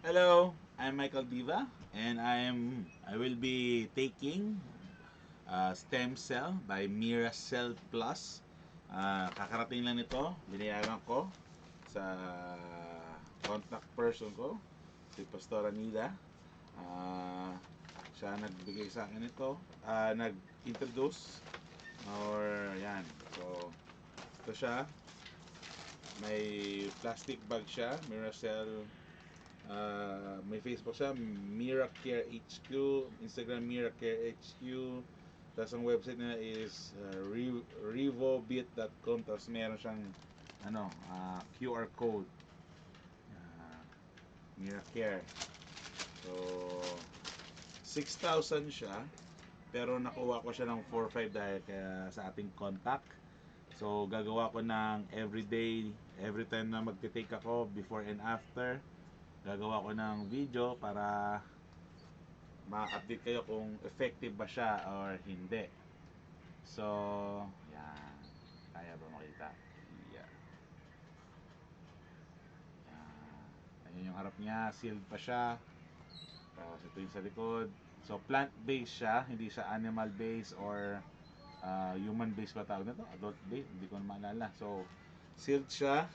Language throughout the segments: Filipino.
Hello, I'm Michael Diva, and I will be taking Stem Cell by Miracell Plus. Kakarating lang nito, binayaran ko sa contact person ko, si Pastor Anida. Ah, Siya nagbigay sa akin ito, nag-introduce, or yan. So, ito siya, may plastic bag siya, Miracell. May Facebook siya, Miracare HQ, Instagram Miracare HQ. Tapos ang website nila is revobit.com. Tapos meron siyang QR code. Uh, Miracare. So 6,000 siya. Pero nakuha ko siya ng 4,500 dahil kaya sa ating contact. So gagawa ko ng everyday, every time na magte-take ako, before and after. Gagawa ko ng video para ma-update kayo kung effective ba siya or hindi. So, yan. Kaya ba makita? Yeah. Yan. Ayun yung harap niya. Sealed pa siya. Tapos ito yung sa likod. So, plant-based siya. Hindi siya animal-based or human-based ba tawag na to? Adult-based? Hindi ko na maalala. So, sealed siya.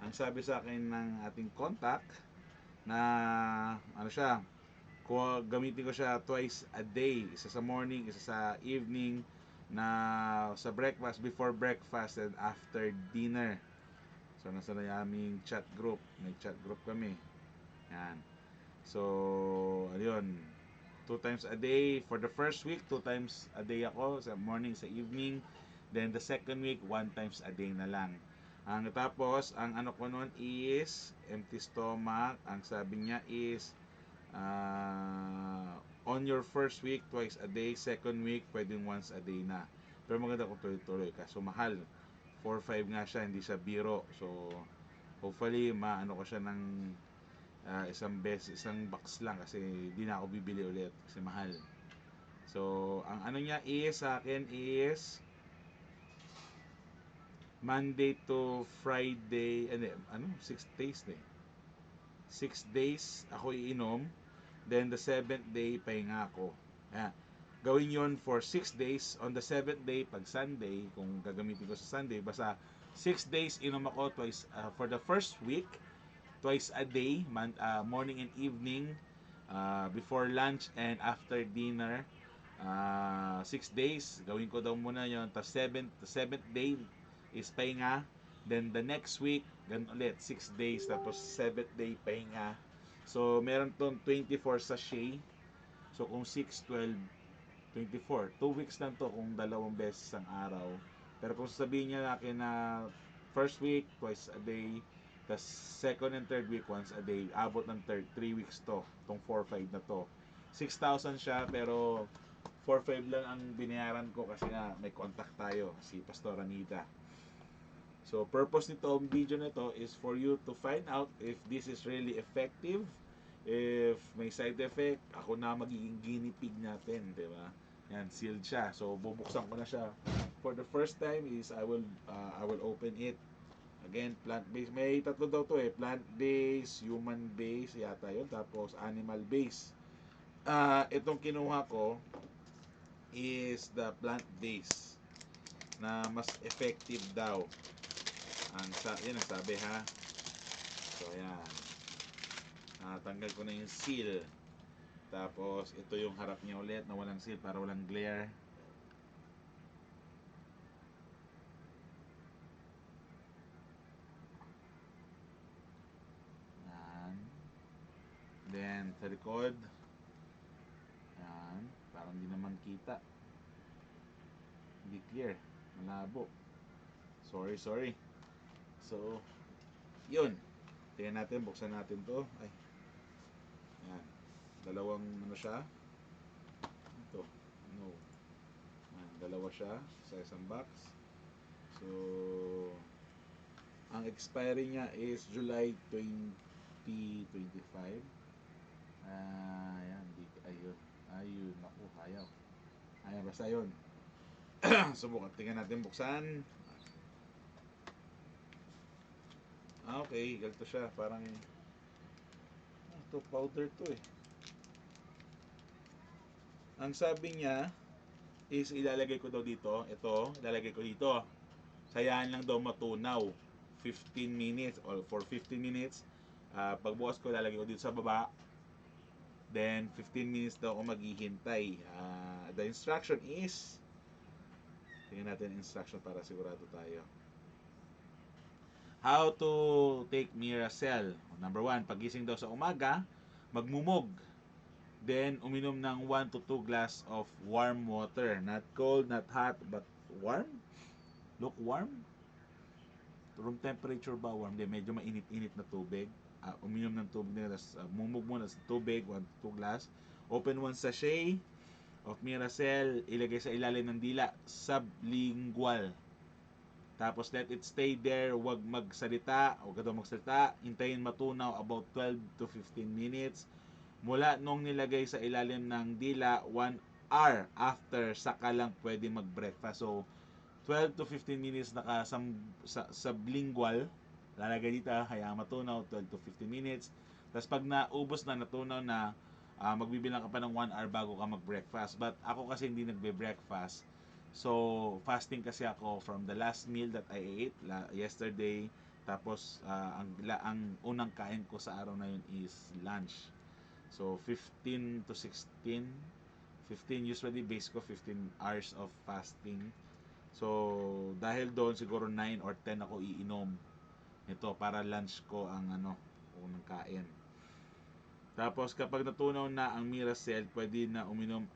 Ang sabi sa akin ng ating contact na ano siya, kung gamitin ko siya twice a day, isa sa morning, isa sa evening, na sa breakfast, before breakfast and after dinner. So nasa na aming chat group, may chat group kami, yan. So ayun, two times a day for the first week, two times a day ako, sa morning, sa evening. Then the second week, one times a day na lang. Ang tapos, ang ano ko noon is empty stomach. Ang sabi niya is on your first week, twice a day. Second week, pwedeng once a day na. Pero maganda kung tuloy-tuloy. Kaso mahal. 4-5 nga siya, hindi siya biro. So, hopefully, maano ko siya ng isang beses, isang box lang. Kasi hindi na ako bibili ulit. Kasi mahal. So, ang ano niya is, sa akin is, Monday to Friday, 6 days na eh. 6 days ako iinom. Then the 7th day, pahinga ako. Ayan. Gawin yon for 6 days. On the 7th day, pag Sunday, kung gagamitin ko sa Sunday, basta 6 days inom ako twice, for the first week, twice a day, morning and evening, before lunch and after dinner. 6 days, gawin ko daw muna yon. Tapos 7th day is pahinga. Then the next week, ganun ulit, 6 days. Tapos 7th day, pahinga. So, meron tong 24 sachet. So, kung 6, 12, 24. 2 weeks lang to kung dalawang beses ang araw. Pero kung sabihin niya akin na first week, twice a day, tas second and third week, once a day, abot ng third, 3 weeks to. Itong 4-5 na to. 6,000 siya, pero 4-5 lang ang binayaran ko kasi nga may contact tayo, si Pastor Anita. So, purpose nito, video nito is for you to find out if this is really effective. If may side effect, ako na magiging guinea pig natin, di ba? Yan, sealed siya. So, bubuksan ko na siya. For the first time is I will open it. Again, plant-based. May tatlo daw to eh. Plant-based, human-based, yata yun. Tapos, animal-based. Itong kinuha ko is the plant-based na mas effective daw. Yan ang sabi ha. So, ayan. Tanggal ko na yung seal. Tapos, ito yung harap niya ulit na walang seal para walang glare. Yan. Then, sa likod. Yan. Parang hindi naman kita. Hindi clear. Malabo. Sorry. So, yun. Tingnan natin, buksan natin to. Ay. Yan. Dalawang ano siya. Ito. No. Yan. Dalawa siya sa isang box. So, ang expiry niya is July 2025. Ayan, ayun, naku, ayaw, basta yun. Subukan, tingnan natin buksan. Okay, ganito siya, parang ito, to, powder to eh. Ang sabi niya is ilalagay ko daw dito, ito, ilalagay ko dito. Sayaan lang daw matunaw. 15 minutes or for 15 minutes. Pagbukas ko, ilalagay ko dito sa baba. Then 15 minutes daw ako maghihintay. The instruction is, tingnan natin instruction para sigurado tayo. How to take Miracell. Number 1, pagising daw sa umaga, magmumog. Then, uminom ng 1 to 2 glass of warm water. Not cold, not hot, but warm? Lukewarm? Room temperature ba? Warm? Hindi, medyo mainit-init na tubig. Uminom ng tubig nila, mumog muna sa tubig, 1 to 2 glass. Open 1 sachet of Miracell, ilagay sa ilalim ng dila, sublingual. Tapos let it stay there, huwag magsalita, huwag ka daw magsalita, hintayin matunaw about 12 to 15 minutes. Mula nung nilagay sa ilalim ng dila, 1 hour after, saka lang pwede mag-breakfast. So, 12 to 15 minutes sublingual, lalagay dito, hayaan matunaw, 12 to 15 minutes. Tapos pag naubos na, natunaw na, magbibilang ka pa ng 1 hour bago ka mag-breakfast. But ako kasi hindi nagbe-breakfast. So, fasting kasi ako from the last meal that I ate yesterday. Tapos, ang unang kain ko sa araw na yun is lunch. So, 15 to 16. 15 usually base ko 15 hours of fasting. So, dahil doon siguro 9 or 10 ako iinom nito para lunch ko ang unang kain. Tapos kapag natunaw na ang Miracell, pwede na uminom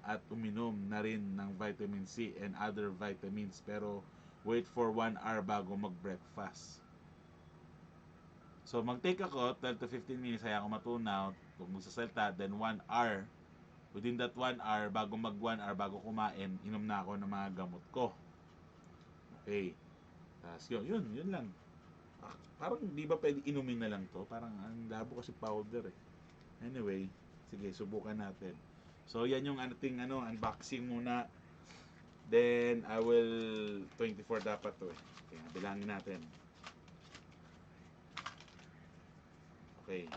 na rin ng vitamin C and other vitamins, pero wait for 1 hour bago mag-breakfast. So mag-take ako 12 to 15 minutes, hayaan ko matunaw, kung magsasalta, then 1 hour. Within that 1 hour, bago mag 1 hour bago kumain, inom na ako ng mga gamot ko. Okay. Tapos yun lang. Parang di ba pwede inumin na lang to? Parang ang labo kasi powder eh. Anyway, sige, subukan natin. So, yan yung ating unboxing muna. Then, I will 24 dapat to eh. Okay, bilangin natin. Okay.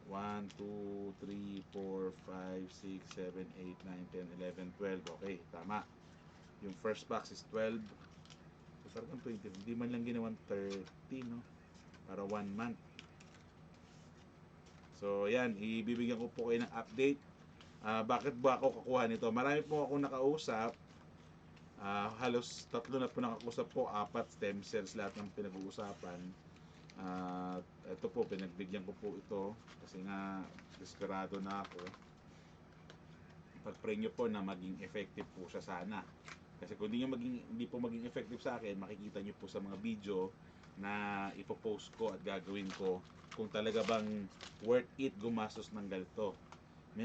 1, 2, 3, 4, 5, 6, 7, 8, 9, 10, 11, 12. Okay, tama. Yung first box is 12. So, parang 20. Hindi man lang ginawan 30, no? Para 1 month. So, yan. Ibibigyan ko po kayo ng update. Bakit ba ako kukuha nito? Marami po ako nakausap. Halos 3 na po nakausap po. 4 stem cells lahat ng pinag-uusapan. Ito po, pinagbigyan ko po ito. Kasi nga, desperado na ako. Pag-pray nyo po na maging effective po siya sana. Kasi kung hindi po maging effective sa akin, makikita nyo po sa mga video na ipopost ko at gagawin ko kung talaga bang worth it gumastos ng ganito. 1,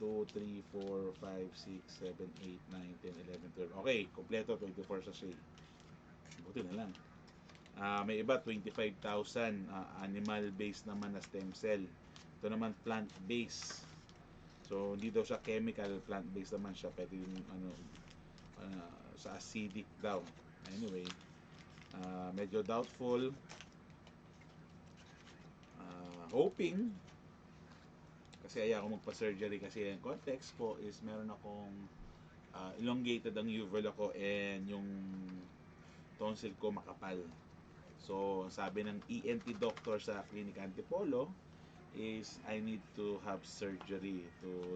2, 3, 4, 5, 6, 7, 8, 9, 10, 11, 12. Okay, kompleto 24 sachet. Buti na lang. May iba 25,000 animal-based naman na stem cell. Ito naman plant-based. So hindi daw siya chemical, plant-based naman siya. Pwede yung sa acidic daw. Anyway, medyo doubtful. Hoping, kasi ayaw ako magpa-surgery kasi yung context po is meron akong elongated ang uvula ko and yung tonsil ko makapal. So, sabi ng ENT doctor sa Clinic Antipolo is I need to have surgery to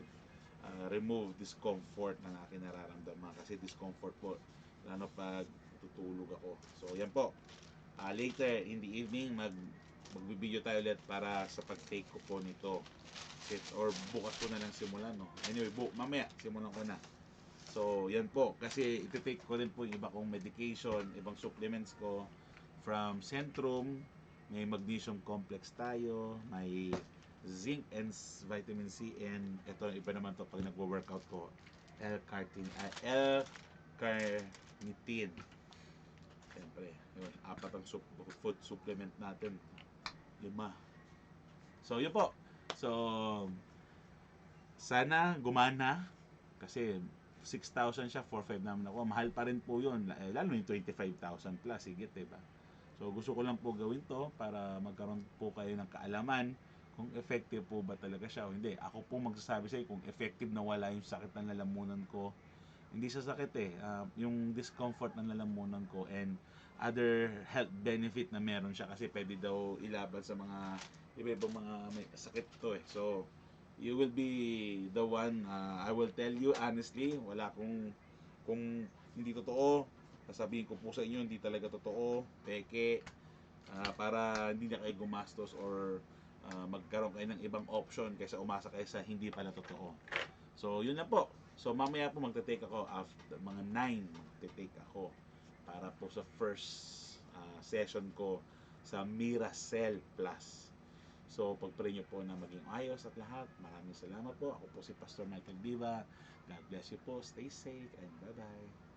remove discomfort ng aking nararamdaman. Kasi discomfort po, lalo pag tutulog ako. So, yan po. Later in the evening, magbibideo tayo ulit para sa pag-take ko po nito. Or bukas ko na lang simulan, no? Anyway, mamaya, simulan ko na. So, yan po. Kasi iti-take ko rin po yung iba kong medication, ibang supplements ko from Centrum. May magnesium complex tayo, may zinc and vitamin C, and ito, iba naman to pag nagwo-workout ko, L-carnitine. Siyempre, yun, 4 ang food supplement natin. 5. So, yun po. So, sana gumana kasi 6,000 siya, 4,500 naman ako. Mahal pa rin po yun. Lalo yung 25,000 plus, higit, diba? So, gusto ko lang po gawin to para magkaroon po kayo ng kaalaman kung effective po ba talaga siya o hindi. Ako po magsasabi sa kung effective na wala yung sakit ng lalamunan ko. Hindi sa sakit yung discomfort ng lalamunan ko and other health benefit na meron siya kasi pwede daw ilaban sa mga iba-ibang mga may sakit to So, you will be the one, I will tell you honestly, wala kung hindi totoo, sasabihin ko po sa inyo hindi talaga totoo, peke, para hindi na kayo gumastos or magkaroon kayo ng ibang option kaysa umasa kayo sa hindi pala totoo. So, yun na po. So, mamaya po magte-take ako after mga 9, magte-take ako para po sa first session ko sa Miracell Plus. So, pag-pray nyo po na maging ayos at lahat. Maraming salamat po. Ako po si Pastor Michael Diva. God bless you po. Stay safe and bye-bye.